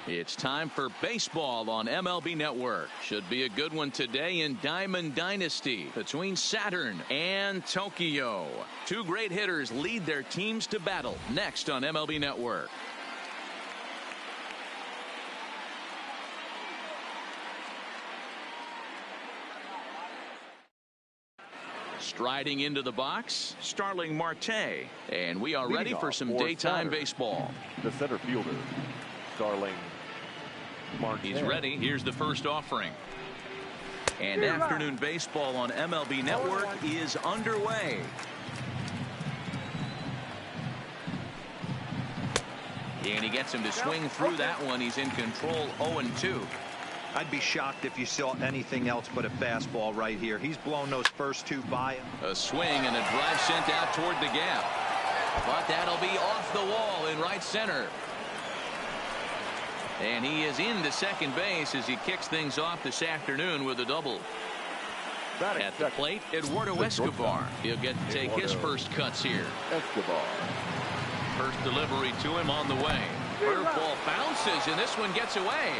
It's time for baseball on MLB Network. Should be a good one today in Diamond Dynasty between Saturn and Tokyo. Two great hitters lead their teams to battle next on MLB Network. Striding into the box, Starling Marte. And we are ready for some daytime baseball. The center fielder, Starling Marte. He's ready. Here's the first offering. And afternoon baseball on MLB Network is underway. And he gets him to swing through that one. He's in control, 0-2. I'd be shocked if you saw anything else but a fastball right here. He's blown those first two by. A swing and a drive sent out toward the gap. But that'll be off the wall in right center. And he is into second base as he kicks things off this afternoon with a double. At the plate, Eduardo Escobar. He'll get to take his first cuts here. Escobar. First delivery to him on the way. Curveball bounces, and this one gets away.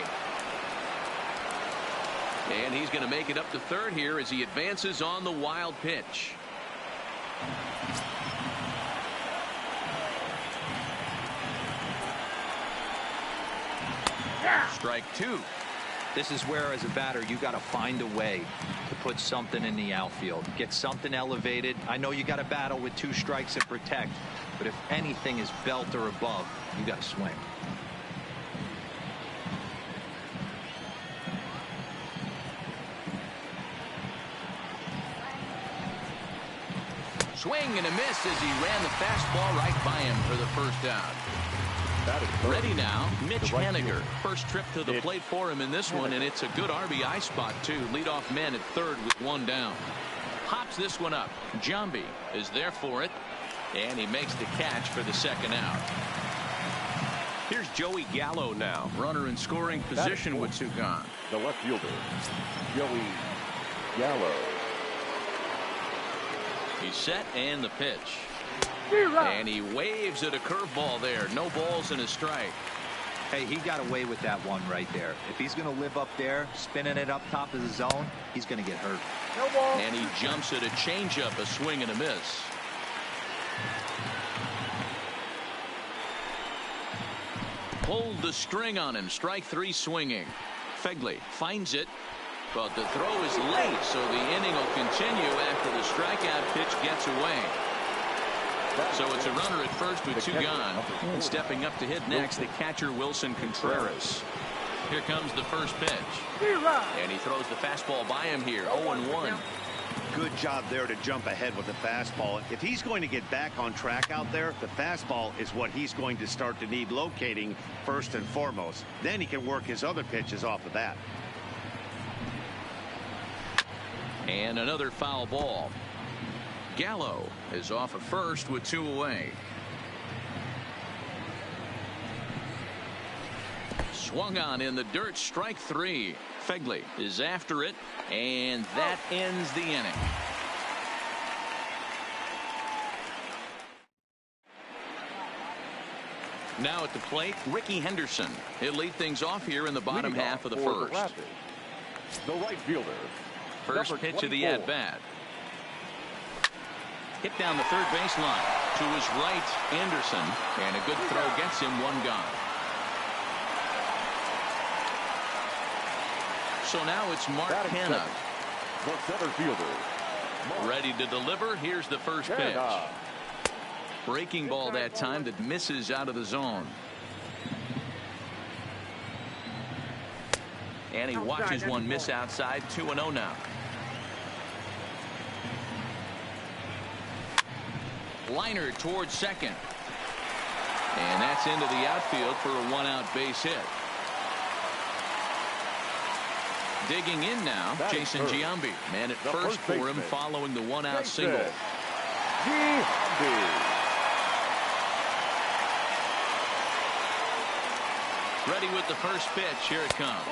And he's going to make it up to third here as he advances on the wild pitch. Strike two. This is where, as a batter, you got to find a way to put something in the outfield. Get something elevated. I know you got to battle with two strikes and protect, but if anything is belt or above, you got to swing. Swing and a miss as he ran the fastball right by him for the first out. Ready now, Mitch Haniger. First trip to the plate for him in this one, and it's a good RBI spot, too. Leadoff man at third with one down. Hops this one up. Jambi is there for it, and he makes the catch for the second out. Here's Joey Gallo now. Runner in scoring position with two gone. The left fielder, Joey Gallo. He's set and the pitch. And he waves at a curveball there. No balls and a strike. Hey, he got away with that one right there. If he's going to live up there, spinning it up top of the zone, he's going to get hurt. No ball. And he jumps at a changeup, a swing and a miss. Pulled the string on him. Strike three swinging. Fegley finds it, but the throw is late, so the inning will continue after the strikeout pitch gets away. So it's a runner at first with two gone. And stepping up to hit next, the catcher Wilson Contreras. Here comes the first pitch. And he throws the fastball by him here, 0-1. Good job there to jump ahead with the fastball. If he's going to get back on track out there, the fastball is what he's going to start to need locating first and foremost. Then he can work his other pitches off of that. And another foul ball. Gallo is off at first with two away. Swung on in the dirt, strike three. Fegley is after it, and that ends the inning. Now at the plate, Ricky Henderson. He'll lead things off here in the bottom half of the first. The right fielder. First pitch of the at-bat. Hit down the third baseline. To his right, Anderson. And a good throw gets him one gone. So now it's Mark Hanna. The center fielder. Ready to deliver. Here's the first pitch. Breaking ball that time that misses out of the zone. And he watches one miss outside. 2-0 now. Liner towards second. And that's into the outfield for a one-out base hit. Digging in now, Jason Giambi. Man at first for him following the one-out single. Giambi. Ready with the first pitch. Here it comes.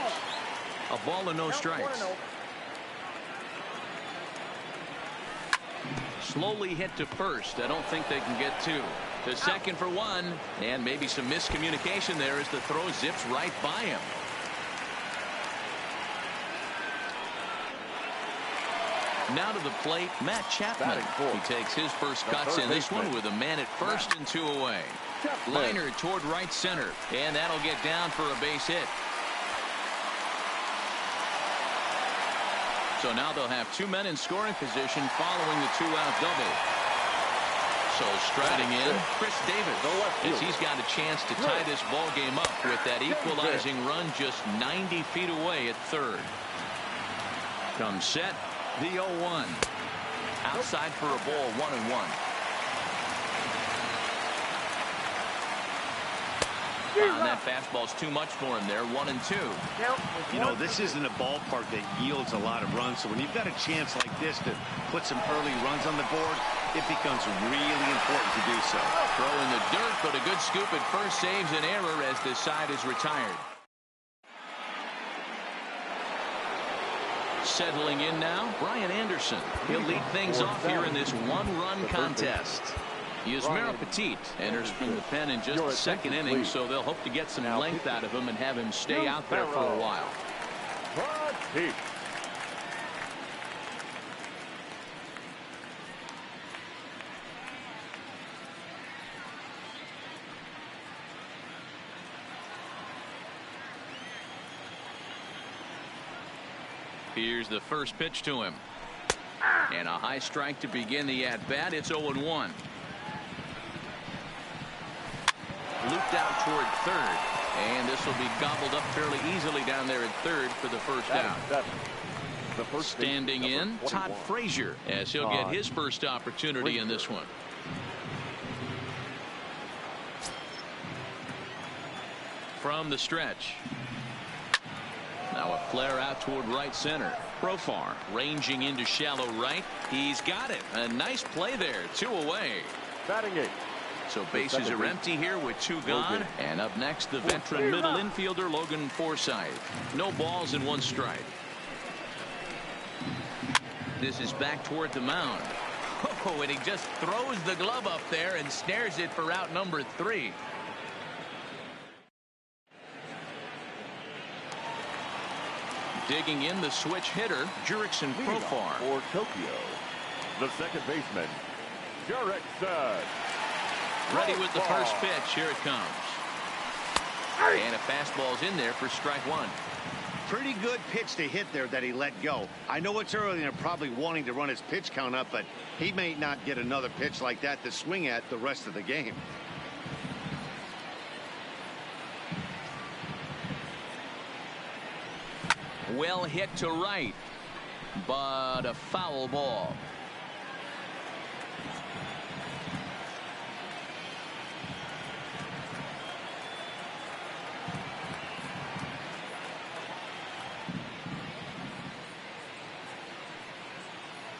A ball and no strikes. Slowly hit to first. I don't think they can get two. To second for one, and maybe some miscommunication there as the throw zips right by him. Now to the plate, Matt Chapman. He takes his first cuts in this one with a man at first and 2 away. Liner toward right center, and that'll get down for a base hit. So now they'll have 2 men in scoring position following the 2-out double. So striding in, Chris Davis, as he's got a chance to tie this ball game up with that equalizing run just 90 feet away at third. Comes set, the 0-1. Outside for a ball, 1-1. That fastball's too much for him there, 1-2. You know, this isn't a ballpark that yields a lot of runs, so when you've got a chance like this to put some early runs on the board, it becomes really important to do so. Throw in the dirt, but a good scoop at first saves an error as this side is retired. Settling in now, Brian Anderson. He'll lead things off here in this one-run contest. Yusmeiro Petit enters from the pen in just the second inning, so they'll hope to get some length out of him and have him stay out there for a while. Here's the first pitch to him. And a high strike to begin the at-bat. It's 0-1. Looped out toward third. And this will be gobbled up fairly easily down there at third for the first out. Standing in, Todd Frazier, as he'll get his first opportunity in this one. From the stretch. Now a flare out toward right center. Profar ranging into shallow right. He's got it. A nice play there. 2 away. Batting 8. So bases are empty here with 2 gone. And up next, the veteran middle infielder Logan Forsythe. No balls and 1 strike. This is back toward the mound. Oh, and he just throws the glove up there and snares it for out number 3. Digging in the switch hitter, Jurickson Profar. For Tokyo, the second baseman, Jurickson. Ready with the first pitch. Here it comes. And a fastball's in there for strike 1. Pretty good pitch to hit there that he let go. I know it's early and they're probably wanting to run his pitch count up, but he may not get another pitch like that to swing at the rest of the game. Well hit to right, but a foul ball.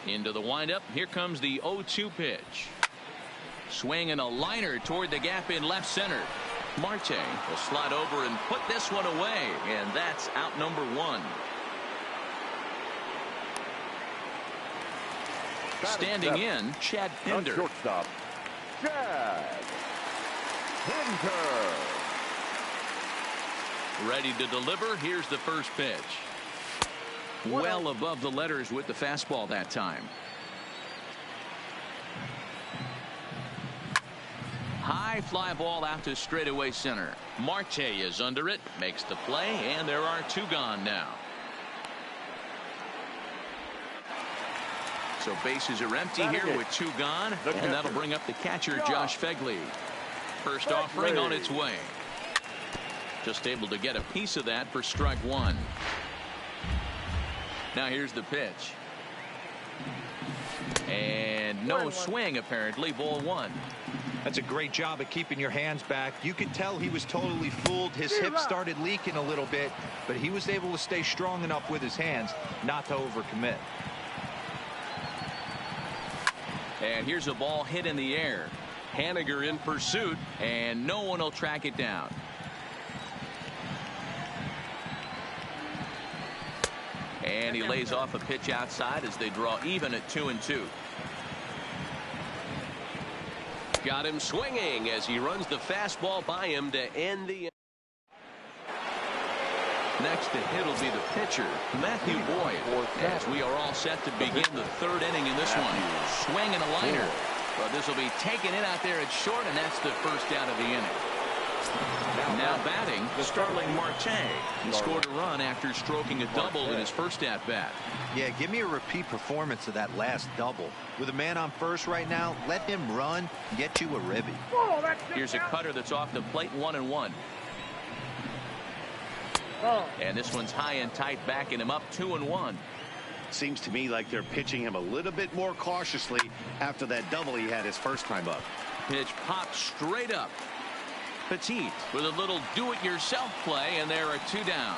Into the windup. Here comes the 0-2 pitch. Swing and a liner toward the gap in left center. Marte will slide over and put this one away, and that's out number 1. Standing in, Chad Pinder. Shortstop, Chad Pinder. Ready to deliver. Here's the first pitch. Well above the letters with the fastball that time. High fly ball out to straightaway center. Marte is under it, makes the play, and there are 2 gone now. So bases are empty here with 2 gone, and that'll bring up the catcher, Josh Fegley. First offering on its way. Just able to get a piece of that for strike 1. Now here's the pitch. And no swing, apparently. Ball 1. That's a great job of keeping your hands back. You could tell he was totally fooled. His hip started leaking a little bit, but he was able to stay strong enough with his hands not to overcommit. And here's a ball hit in the air. Haniger in pursuit, and no one will track it down. And he lays off a pitch outside as they draw even at 2-2. got him swinging as he runs the fastball by him to end the. Next to hit will be the pitcher, Matthew Boyd, as we are all set to begin the third inning in this one. Swing and a liner. But this will be taken in out there at short, and that's the first out of the inning. Now batting, Starling Marte. He scored a run after stroking a double in his first at-bat. Yeah, give me a repeat performance of that last double. With a man on first right now, let him run and get you a ribby. Here's a cutter that's off the plate, 1-1. And this one's high and tight, backing him up, 2-1. Seems to me like they're pitching him a little bit more cautiously after that double he had his first time up. Pitch popped straight up. Petit with a little do-it-yourself play, and there are 2 down.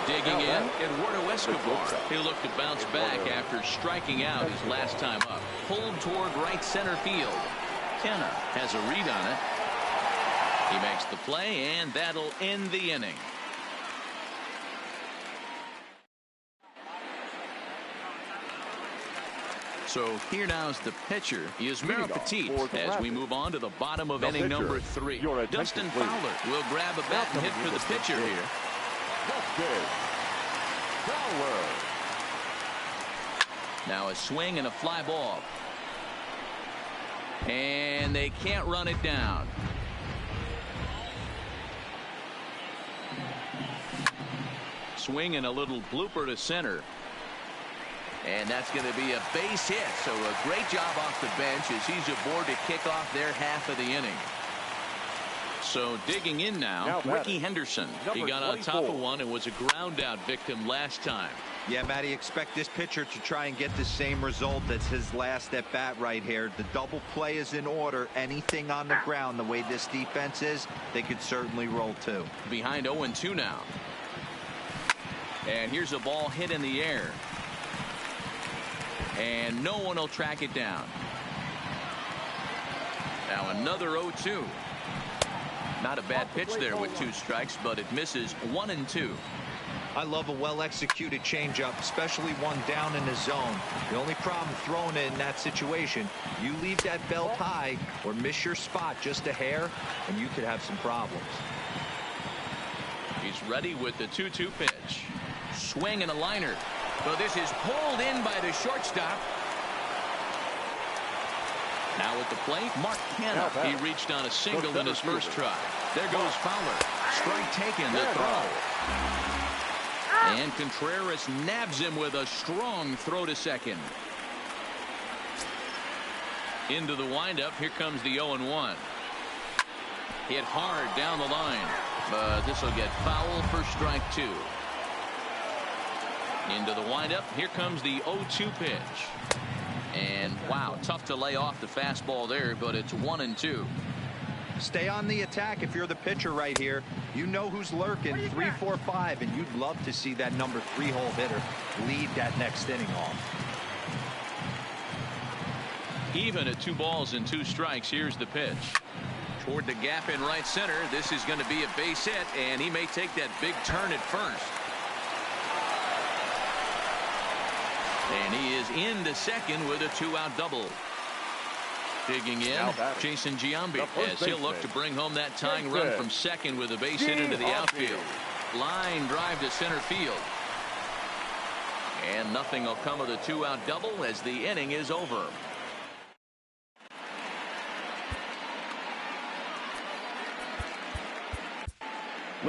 Digging in, Eduardo Escobar. He'll look to bounce back after striking out his last time up. Pulled toward right center field. Kenna has a read on it. He makes the play, and that'll end the inning. So here now is the pitcher, Yasmera Petit, as we move on to the bottom of inning number 3. Dustin Fowler will grab a bat and hit for the pitcher here. Now a swing and a fly ball. And they can't run it down. Swing and a little blooper to center. And that's going to be a base hit. So a great job off the bench as he's aboard to kick off their half of the inning. So digging in now, Ricky Henderson. He got on top of one and was a ground out victim last time. Yeah, Matty, expect this pitcher to try and get the same result as his last at bat right here. The double play is in order. Anything on the ground, the way this defense is, they could certainly roll too. Behind 0-2 now. And here's a ball hit in the air. And no one will track it down. Now another 0-2. Not a bad pitch there with 2 strikes, but it misses 1-2. I love a well-executed changeup, especially one down in the zone. The only problem throwing it in that situation, you leave that belt high or miss your spot just a hair, and you could have some problems. He's ready with the 2-2 pitch. Swing and a liner. But this is pulled in by the shortstop. Now at the plate, Mark Canha. He reached on a single in his first try. There goes Fowler. Strike taken, the throw. And Contreras nabs him with a strong throw to second. Into the windup. Here comes the 0-1. Hit hard down the line. But this will get foul for strike 2. Into the windup. Here comes the 0-2 pitch. And wow, tough to lay off the fastball there, but it's 1-2. Stay on the attack if you're the pitcher right here. You know who's lurking, 3, 4, 5, and you'd love to see that number 3-hole hitter lead that next inning off. Even at 2 balls and 2 strikes, here's the pitch. Toward the gap in right center. This is going to be a base hit, and he may take that big turn at first. And he is into second with a 2-out double. Digging in, Jason Giambi, as he'll look to bring home that tying run from second with a base hit into the outfield. Line drive to center field. And nothing will come of the 2-out double as the inning is over.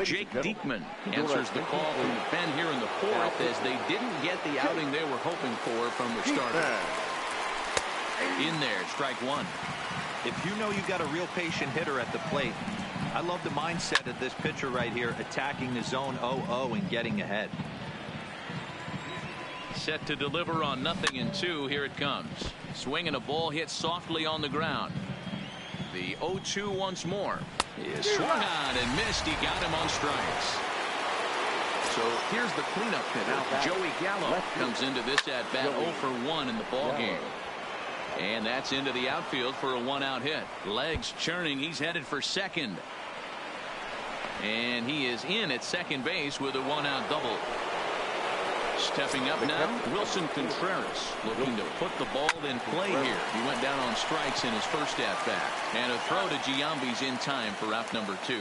Jake Diekman answers the call from the pen here in the 4th as they didn't get the outing they were hoping for from the starter. In there, strike 1. If you know you got a real patient hitter at the plate, I love the mindset of this pitcher right here, attacking the zone 0-0 and getting ahead. Set to deliver on 0-2. Here it comes. Swing and a ball hit softly on the ground. The 0-2 once more. He is swung on and missed. He got him on strikes. So here's the cleanup hitter. Joey Gallo comes into this at bat 0 for 1 in the ball game. And that's into the outfield for a 1-out hit. Legs churning. He's headed for second. And he is in at second base with a 1-out double. Stepping up now, Wilson Contreras looking to put the ball in play here. He went down on strikes in his first at-bat. And a throw to Giambi's in time for out number 2.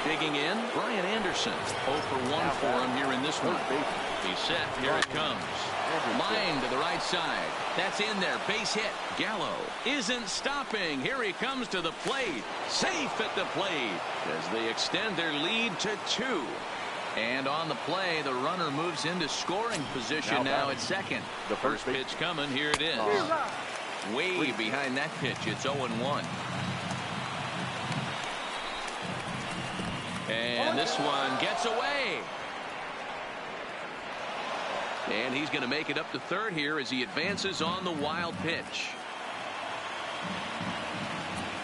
Digging in, Brian Anderson. 0 for 1 for him here in this one. He's set. Here it comes. Line to the right side. That's in there. Base hit. Gallo isn't stopping. Here he comes to the plate. Safe at the plate as they extend their lead to 2. And on the play, the runner moves into scoring position now at second. The first pitch coming. Here it is. Way behind that pitch. It's 0-1. And this one gets away. And he's going to make it up to third here as he advances on the wild pitch.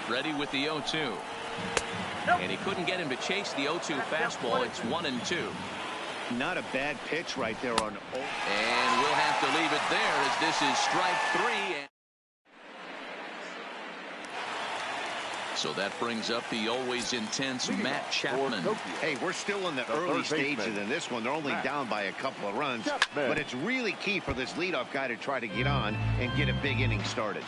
Ready with the 0-2. And he couldn't get him to chase the 0-2 fastball. It's 1-2. Not a bad pitch right there on. And we'll have to leave it there as this is strike 3. So that brings up the always intense Matt Chapman. Hey, we're still in the early stages in this one. They're only down by a couple of runs. But it's really key for this leadoff guy to try to get on and get a big inning started.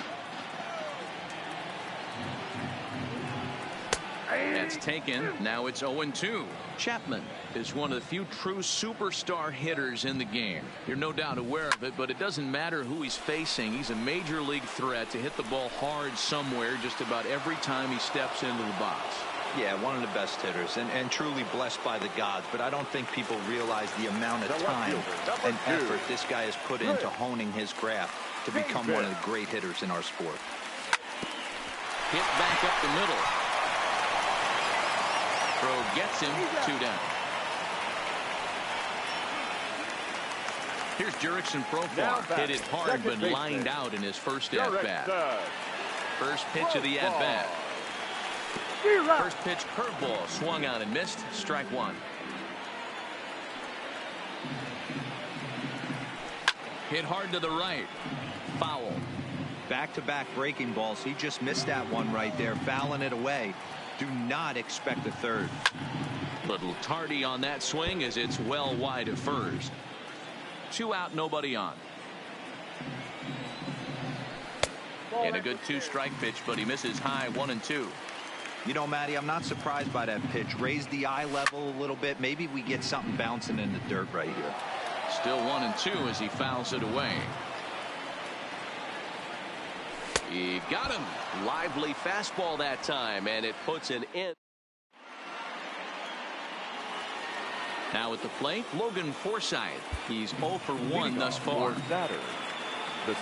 That's taken. Now it's 0-2. Chapman is one of the few true superstar hitters in the game. You're no doubt aware of it, but it doesn't matter who he's facing. He's a major league threat to hit the ball hard somewhere just about every time he steps into the box. Yeah, one of the best hitters and truly blessed by the gods, but I don't think people realize the amount of time and effort this guy has put into honing his craft to become one of the great hitters in our sport. Hit back up the middle. Throw gets him 2 down. Here's Jurickson Profar. Hit it hard but lined out in his first at-bat. First pitch of the at-bat. First pitch curveball swung on and missed. Strike 1. Hit hard to the right. Foul. Back-to-back breaking balls. He just missed that one right there, fouling it away. Do not expect a third. Little tardy on that swing as it's well wide of first. 2 out, nobody on. And a good 2-strike pitch, but he misses high 1-2. You know, Matty, I'm not surprised by that pitch. Raise the eye level a little bit. Maybe we get something bouncing in the dirt right here. Still 1-2 as he fouls it away. He got him. Lively fastball that time, and it puts an end. Now at the plate, Logan Forsythe. He's 0 for 1 thus far.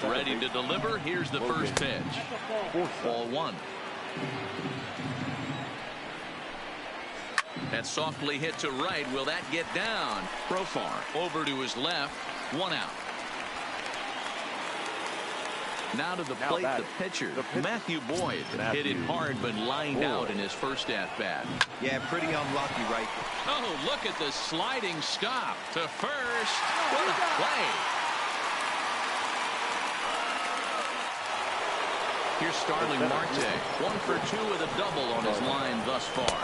Ready to deliver. Here's the first pitch. Ball 1. That's softly hit to right. Will that get down? Profar over to his left. 1 out. Now to the plate, the pitcher, Matthew Boyd. Hit it hard but lined out in his first at-bat. Yeah, pretty unlucky right there. Oh, look at the sliding stop to first. What a play. Here's Starling Marte. 1 for 2 with a double on his line thus far.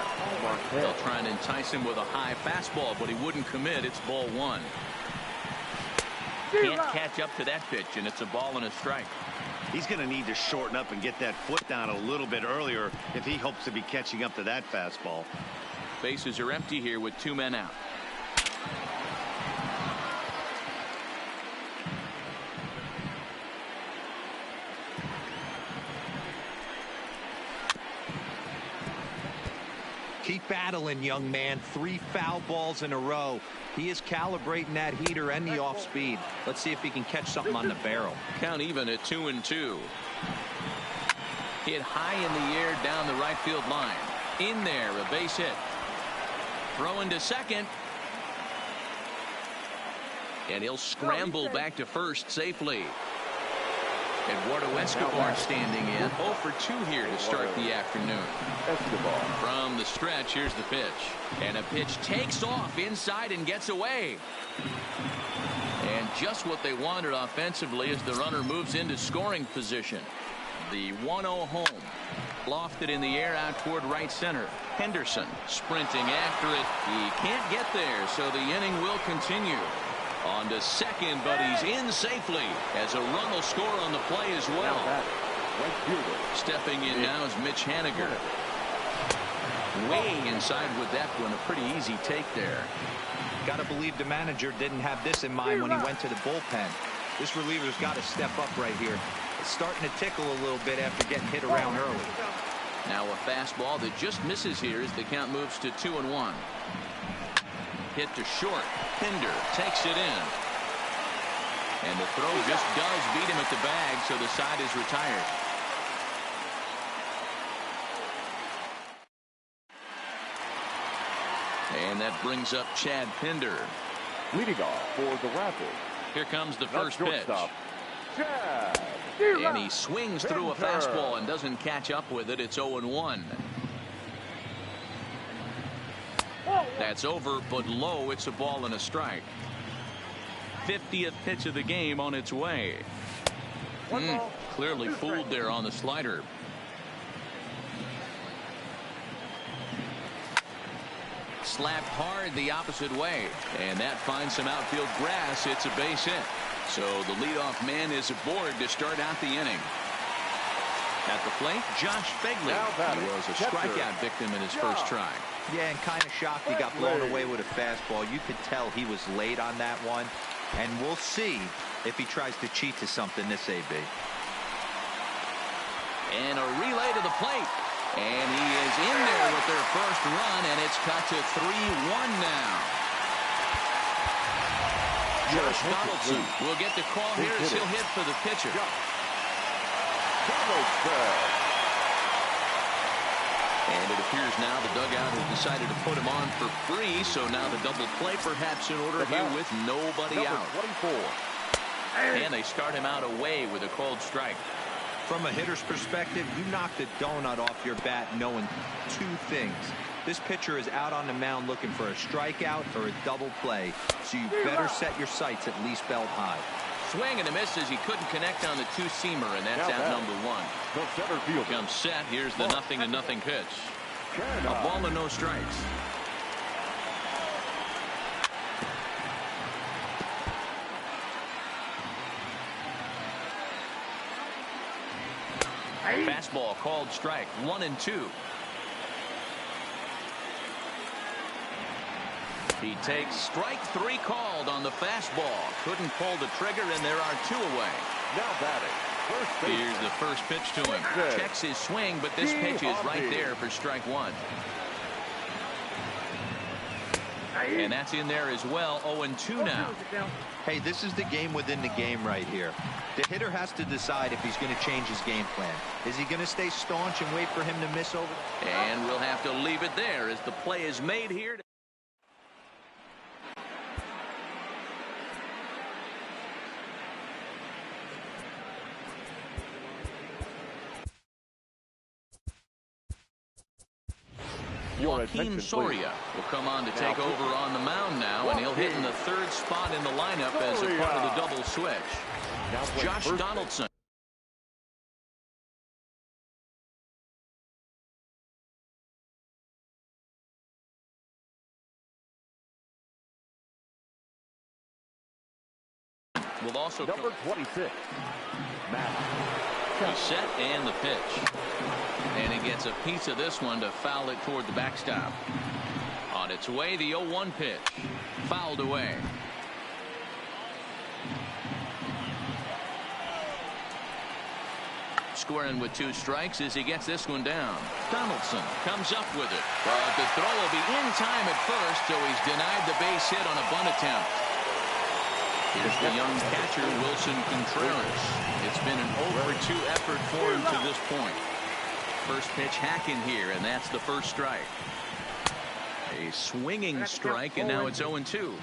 They'll try and entice him with a high fastball, but he wouldn't commit. It's ball 1. Can't catch up to that pitch, and it's a ball and a strike. He's going to need to shorten up and get that foot down a little bit earlier if he hopes to be catching up to that fastball. Bases are empty here with 2 men out. Keep battling, young man. 3 foul balls in a row. He is calibrating that heater and the off speed. Let's see if he can catch something on the barrel. Count even at 2-2. Hit high in the air down the right field line. In there, a base hit. Throwing to second. And he'll scramble back to first safely. Eduardo Escobar standing in. 0 for 2 here to start the afternoon. From the stretch, here's the pitch. And a pitch takes off inside and gets away. And just what they wanted offensively as the runner moves into scoring position. The 1-0 home. Lofted in the air out toward right center. Henderson sprinting after it. He can't get there, so the inning will continue. On to second, but he's in safely as a run will score on the play as well. Stepping in now is Mitch Haniger. Way inside with that one. A pretty easy take there. Got to believe the manager didn't have this in mind when he went to the bullpen. This reliever's got to step up right here. It's starting to tickle a little bit after getting hit around early. Now a fastball that just misses here as the count moves to 2-1. Hit to short. Pinder takes it in. And the throw just does beat him at the bag, so the side is retired. And that brings up Chad Pinder. Leading off for the Rapids. Here comes the first pitch. And he swings through a fastball and doesn't catch up with it. It's 0-1. That's over, but low. It's a ball and a strike. 50th pitch of the game on its way. Clearly fooled there on the slider. Slapped hard the opposite way, and that finds some outfield grass. It's a base hit. So the leadoff man is aboard to start out the inning. At the plate, Josh Begley. He was a strikeout victim in his first try. Yeah, and kind of shocked he got blown away with a fastball. You could tell he was late on that one, and we'll see if he tries to cheat to something this AB. And a relay to the plate. And he is in there with their first run, and it's cut to 3-1 now. Josh Donaldson will get the call here as he'll hit for the pitcher. And it appears now the dugout has decided to put him on for free, so now the double play perhaps in order here with nobody out. And they start him out away with a called strike. From a hitter's perspective, you knocked a donut off your bat knowing two things. This pitcher is out on the mound looking for a strikeout or a double play, so you better set your sights at least belt high. Swing and a miss as he couldn't connect on the two-seamer, and that's out number one. The center field comes set. Here's the 0-0 pitch. A ball and no strikes. Fastball called strike. 1-2. He takes strike 3 called on the fastball. Couldn't pull the trigger, and there are 2 away. Now batting. Here's the first pitch to him. Checks his swing, but this pitch is right there for strike 1. And that's in there as well. 0-2 now. Hey, this is the game within the game right here. The hitter has to decide if he's going to change his game plan. Is he going to stay staunch and wait for him to miss over? And we'll have to leave it there as the play is made here. Joaquin Soria will come on to take over on the mound now, and he'll hit in the 3rd spot in the lineup as a part of the double switch. Josh Donaldson. Will also number 26. He's set and the pitch. And he gets a piece of this one to foul it toward the backstop. On its way, the 0-1 pitch. Fouled away. Squaring with 2 strikes as he gets this one down. Donaldson comes up with it. But the throw will be in time at first, so he's denied the base hit on a bunt attempt. Here's the young catcher, Wilson Contreras. It's been an 0-for-2 effort for him to this point. First pitch hacking here, and that's the first strike. A swinging strike, and now it's 0-2.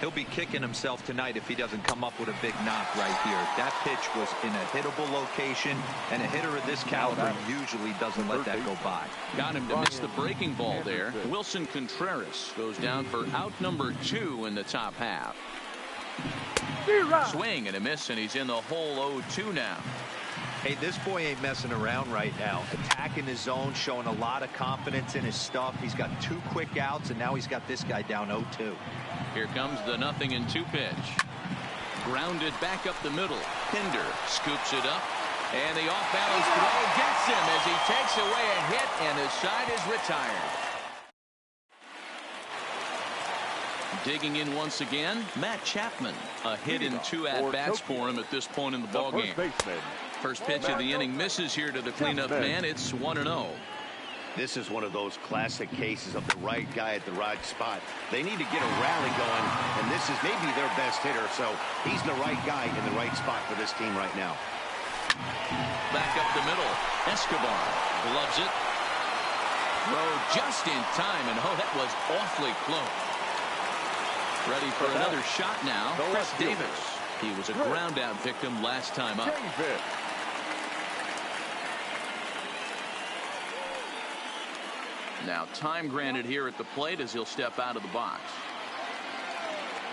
He'll be kicking himself tonight if he doesn't come up with a big knock right here. That pitch was in a hittable location, and a hitter of this caliber usually doesn't let that go by. Got him to miss the breaking ball there. Wilson Contreras goes down for out number 2 in the top half. Swing and a miss, and he's in the hole 0-2 now. Hey, this boy ain't messing around right now. Attacking his zone, showing a lot of confidence in his stuff. He's got 2 quick outs, and now he's got this guy down 0-2. Here comes the 0-2 pitch. Grounded back up the middle. Pinder scoops it up. And the off-balance throw gets him as he takes away a hit, and his side is retired. Digging in once again, Matt Chapman. A hit in 2 at-bats for him at this point in the ballgame. First pitch of the inning misses here to the cleanup man. It's 1-0. This is one of those classic cases of the right guy at the right spot. They need to get a rally going, and this is maybe their best hitter, so he's the right guy in the right spot for this team right now. Back up the middle. Escobar gloves it. Throw just in time, and oh, that was awfully close. Ready for another shot now. Chris Davis. He was a ground out victim last time up. Now time granted here at the plate as he'll step out of the box.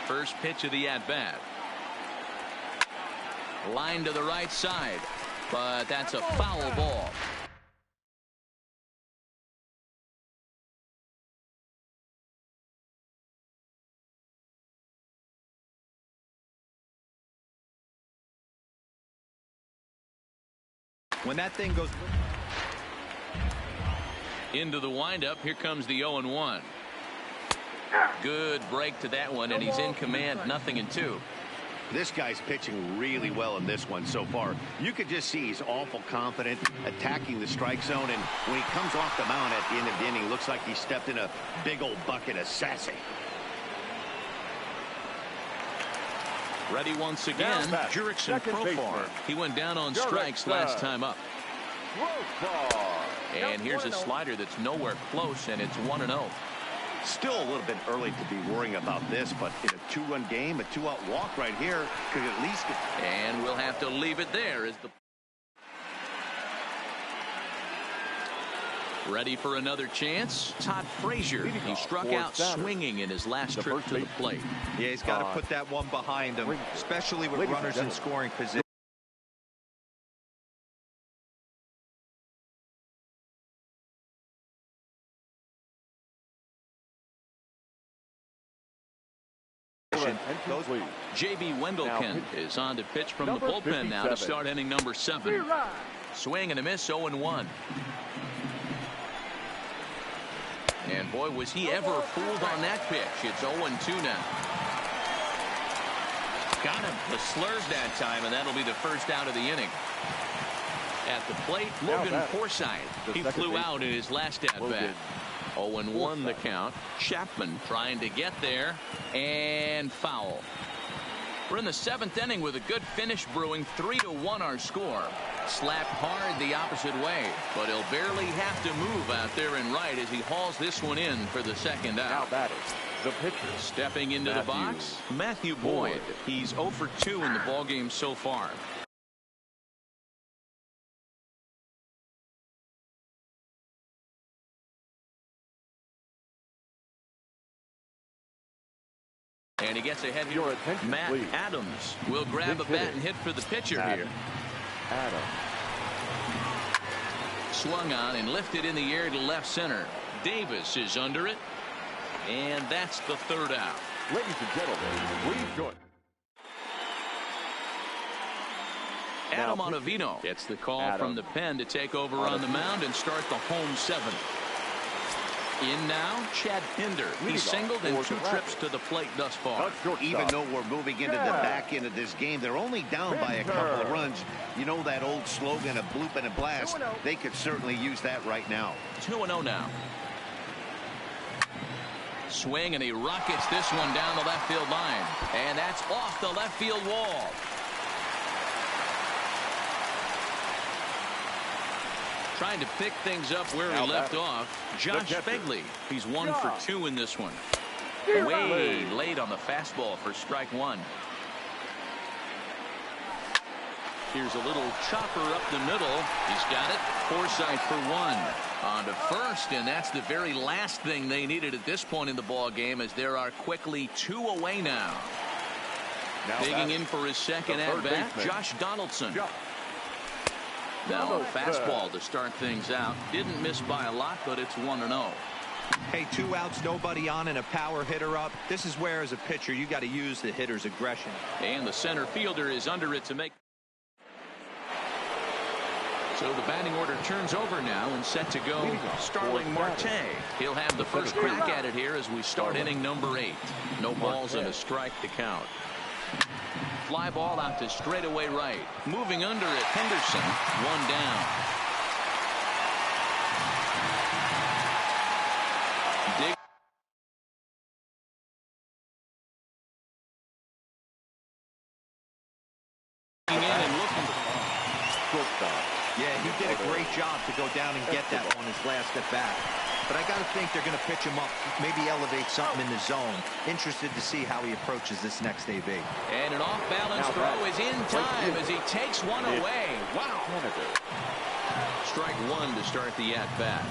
First pitch of the at-bat. Line to the right side, but that's a foul ball. When that thing goes into the windup, here comes the 0-1. Good break to that one, and he's in command, 0-2. This guy's pitching really well in this one so far. You could just see he's awful confident, attacking the strike zone, and when he comes off the mound at the end of the inning, looks like he stepped in a big old bucket of sassy. Ready once again, Jurickson Profar. He went down on strikes last time up. And here's a slider that's nowhere close, and it's 1-0. Still a little bit early to be worrying about this, but in a 2-run game, a 2-out walk right here could at least get... And we'll have to leave it there as the... Ready for another chance? Todd Frazier. He struck out swinging in his last trip to the plate. Yeah, he's got to put that one behind him, especially with runners in scoring position. J.B. Wendelken is on to pitch from the bullpen now to start inning number 7. Swing and a miss, 0-1. And boy, was he ever fooled on that pitch. It's 0-2 now. Got him. The slurs that time, and that'll be the first out of the inning. At the plate, Logan Forsythe. He flew out in his last at-bat. 0-1 the count. Chapman trying to get there, and foul. We're in the 7th inning with a good finish brewing. 3-1 our score. Slapped hard the opposite way, but he'll barely have to move out there and right as he hauls this one in for the second out. Now batting, the pitcher. Stepping into the box, Matthew Boyd. He's 0 for 2 in the ballgame so far. And he gets ahead here. Matt please. Adams will grab a bat and hit for the pitcher here. Adams. Swung on and lifted in the air to left center. Davis is under it. And that's the 3rd out. Ladies and gentlemen, please join. Adam Ottavino gets the call from the pen to take over on the mound and start the home 7th. In now, Chad Pinder. He singled in 2 trips to the plate thus far. Even though we're moving into the back end of this game, they're only down by a couple of runs. You know that old slogan of bloop and a blast? They could certainly use that right now. 2-0 now. Swing, and he rockets this one down the left field line. And that's off the left field wall. Trying to pick things up where he left off. Josh Begley. He's 1 for 2 in this one. Way late on the fastball for strike 1. Here's a little chopper up the middle. He's got it. Forsythe for 1. On to first, and that's the very last thing they needed at this point in the ball game, as there are quickly 2 away now. Digging in for his second at bat, Josh Donaldson. Now a fastball to start things out. Didn't miss by a lot, but it's 1-0. Hey, 2 outs, nobody on, and a power hitter up. This is where, as a pitcher, you got to use the hitter's aggression. And the center fielder is under it to make. So the batting order turns over now and set to go Starling Marte. He'll have the first crack at it here as we start inning number 8. No balls and a strike to count. Fly ball out to straightaway right. Moving under it, Henderson. 1 down. Dig in and looking. Yeah, he did a great job to go down and get that one his last at bat. But I got to think they're going to pitch him up, maybe elevate something in the zone. Interested to see how he approaches this next AB. And an off-balance throw is in time as he takes one away. Wow. Strike 1 to start the at-bat.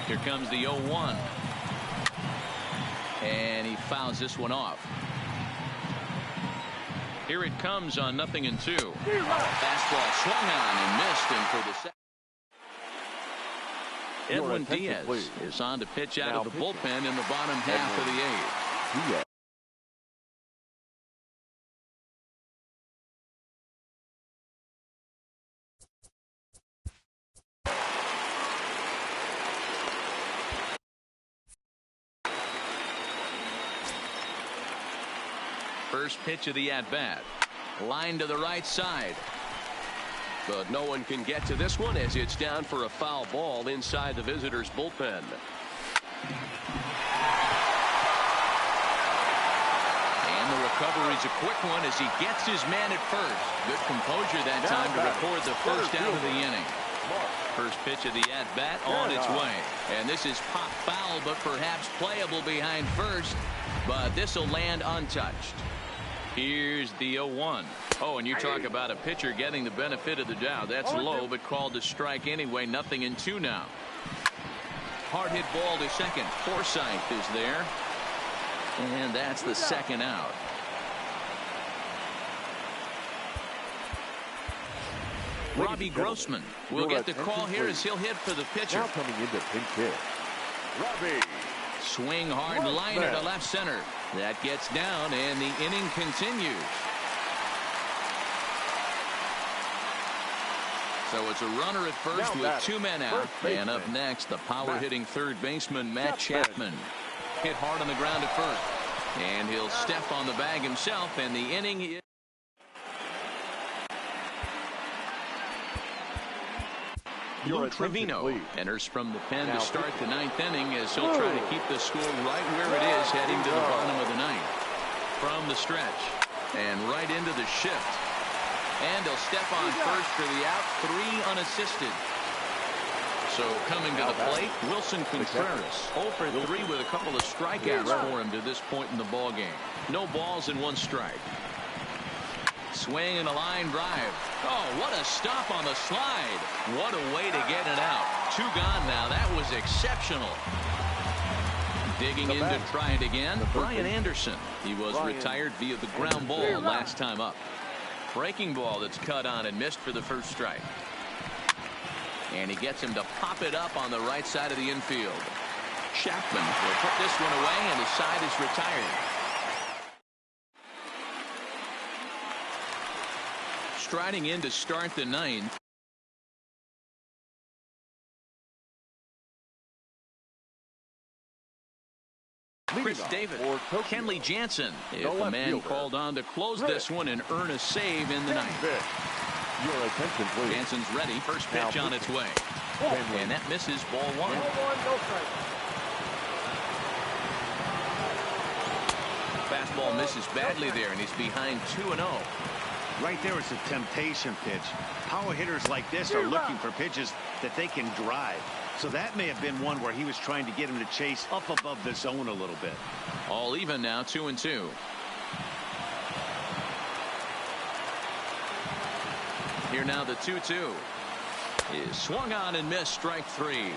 Here comes the 0-1. And he fouls this one off. Here it comes on 0-2. Fastball swung on and missed, and for the second. Edwin Diaz is on to pitch out of the bullpen in the bottom half of the 8th. First pitch of the at-bat. Line to the right side. But no one can get to this one as it's down for a foul ball inside the visitors' bullpen. And the recovery's a quick one as he gets his man at first. Good composure that time to record the first out of the inning. First pitch of the at-bat on its way. And this is pop foul, but perhaps playable behind first. But this will land untouched. Here's the 0-1. Oh, and you talk about a pitcher getting the benefit of the doubt. That's low, but called to strike anyway. 0-2 now. Hard hit ball to second. Forsythe is there. And that's the second out. Robbie Grossman will get the call here as he'll hit for the pitcher. Now coming into pinch hit, Robbie. Swing hard liner to left center. That gets down and the inning continues. So it's a runner at first with 2 men out. And up next, the power hitting third baseman Matt Chapman. Hit hard on the ground at first. And he'll step on the bag himself, and the inning is. Lou Trevino enters from the pen to start the 9th inning as he'll try to keep the score right where it is heading to the bottom of the 9th. From the stretch and right into the shift. And he'll step on first for the out, 3 unassisted. So coming to the plate, Wilson Contreras 0 for 3 with a couple of strikeouts for him to this point in the ball game. No balls and 1 strike. Swing and a line drive. Oh, what a stop on the slide. What a way to get it out. 2 gone now. That was exceptional. Digging in to try it again, Brian Anderson. He was retired via the ground ball last time up. Breaking ball that's cut on and missed for the first strike. And he gets him to pop it up on the right side of the infield. Chapman will put this one away, and his side is retired. Striding in to start the 9th. Chris David, Kenley Jansen, if a man called on to close this one and earn a save in the 9th. Your attention, please. Jansen's ready. First pitch on its way. And that misses ball 1. Fastball misses badly there, and he's behind 2-0. Right there is a temptation pitch. Power hitters like this are looking for pitches that they can drive. So that may have been one where he was trying to get him to chase up above the zone a little bit. All even now, 2-2. Here now the 2-2 is swung on and missed, strike 3.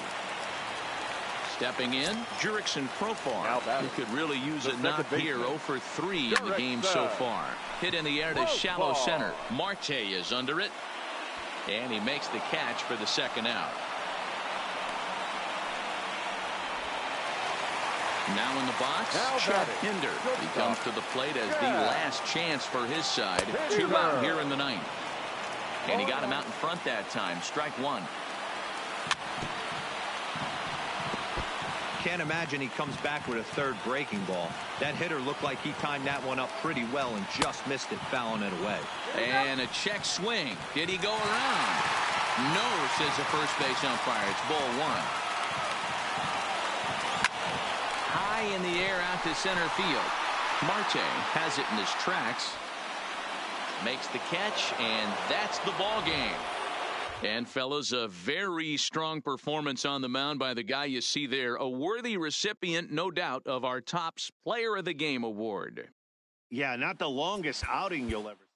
Stepping in, Jurickson Profar. He could really use a knock here. 0 for 3 in the game so far. Hit in the air to shallow center. Marte is under it. And he makes the catch for the second out. Now in the box, Chet Hinder. He comes to the plate as the last chance for his side. 2 out here in the ninth. And he got him out in front that time. Strike 1. Can't imagine he comes back with a third breaking ball. That hitter looked like he timed that one up pretty well and just missed it, fouling it away. And a check swing. Did he go around? No, says the first base umpire. It's ball 1. High in the air out to center field. Marte has it in his tracks. Makes the catch, and that's the ball game. And fellas, a very strong performance on the mound by the guy you see there. A worthy recipient, no doubt, of our Topps Player of the Game award. Yeah, not the longest outing you'll ever see.